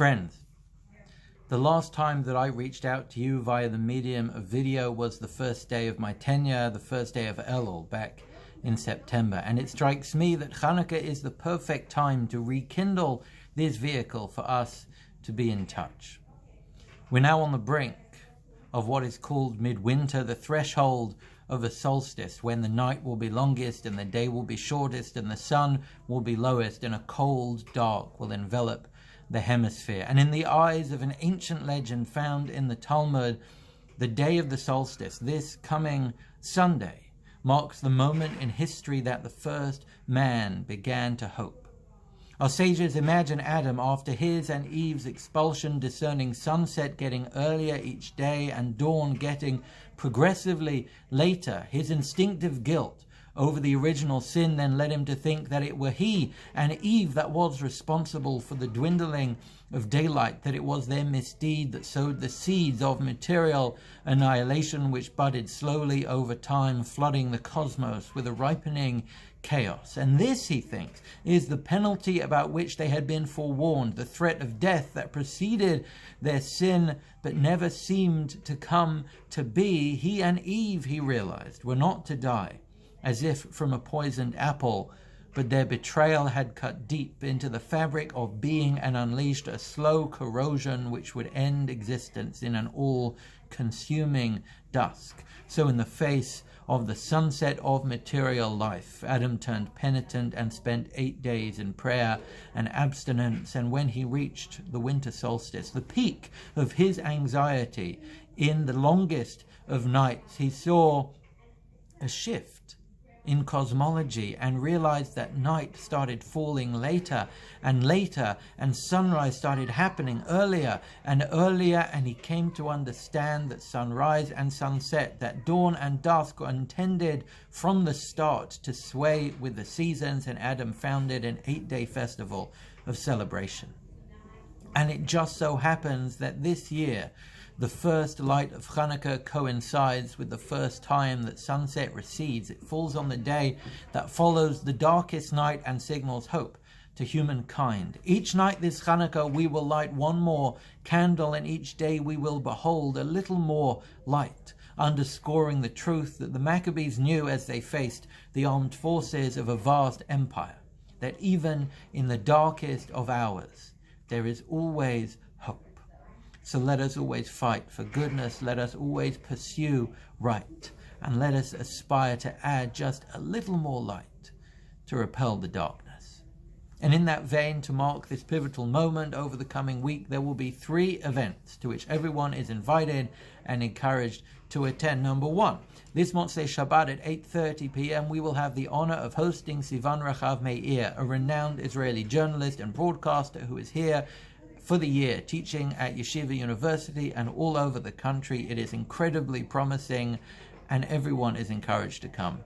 Friends, the last time that I reached out to you via the medium of video was the first day of my tenure, the first day of Elul, back in September. And it strikes me that Chanukah is the perfect time to rekindle this vehicle for us to be in touch. We're now on the brink of what is called midwinter, the threshold of a solstice, when the night will be longest and the day will be shortest and the sun will be lowest and a cold dark will envelop the hemisphere. And in the eyes of an ancient legend found in the Talmud, the day of the solstice, this coming Sunday, marks the moment in history that the first man began to hope. Our sages imagine Adam, after his and Eve's expulsion, discerning sunset getting earlier each day and dawn getting progressively later. His instinctive guilt over the original sin then led him to think that it were he and Eve that was responsible for the dwindling of daylight, that it was their misdeed that sowed the seeds of material annihilation which budded slowly over time, flooding the cosmos with a ripening chaos. And this, he thinks, is the penalty about which they had been forewarned, the threat of death that preceded their sin but never seemed to come to be. He and Eve, he realized, were not to die as if from a poisoned apple, but their betrayal had cut deep into the fabric of being and unleashed a slow corrosion which would end existence in an all-consuming dusk. So in the face of the sunset of material life, Adam turned penitent and spent 8 days in prayer and abstinence. And when he reached the winter solstice, the peak of his anxiety in the longest of nights, he saw a shift in cosmology and realized that night started falling later and later and sunrise started happening earlier and earlier, and he came to understand that sunrise and sunset, that dawn and dusk were intended from the start to sway with the seasons, and Adam founded an 8-day festival of celebration. And it just so happens that this year the first light of Chanukah coincides with the first time that sunset recedes. It falls on the day that follows the darkest night and signals hope to humankind. Each night this Chanukah we will light one more candle, and each day we will behold a little more light, underscoring the truth that the Maccabees knew as they faced the armed forces of a vast empire, that even in the darkest of hours there is always hope. So let us always fight for goodness, let us always pursue right, and let us aspire to add just a little more light to repel the darkness. And in that vein, to mark this pivotal moment over the coming week, there will be 3 events to which everyone is invited and encouraged to attend. Number 1, this Motzei Shabbat at 8:30 p.m. we will have the honor of hosting Sivan Rachav Meir, a renowned Israeli journalist and broadcaster who is here for the year, teaching at Yeshiva University and all over the country. It is incredibly promising, and everyone is encouraged to come.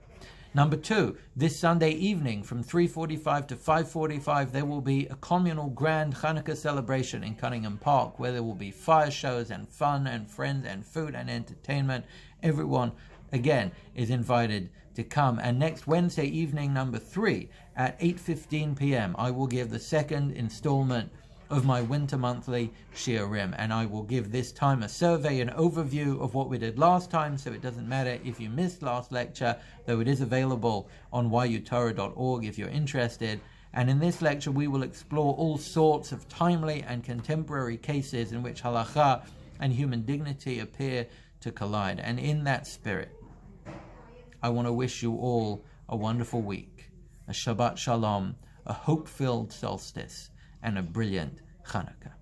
Number 2, this Sunday evening from 3:45 to 5:45, there will be a communal grand Chanukah celebration in Cunningham Park, where there will be fire shows and fun and friends and food and entertainment. Everyone, again, is invited to come. And next Wednesday evening, number 3, at 8:15 p.m., I will give the second installment of my winter monthly Shiurim, and I will give this time a survey, an overview of what we did last time, so it doesn't matter if you missed last lecture, though it is available on yutorah.org if you're interested. And in this lecture we will explore all sorts of timely and contemporary cases in which halakha and human dignity appear to collide. And in that spirit, I want to wish you all a wonderful week, a Shabbat Shalom, a hope-filled solstice, and a brilliant Chanukah.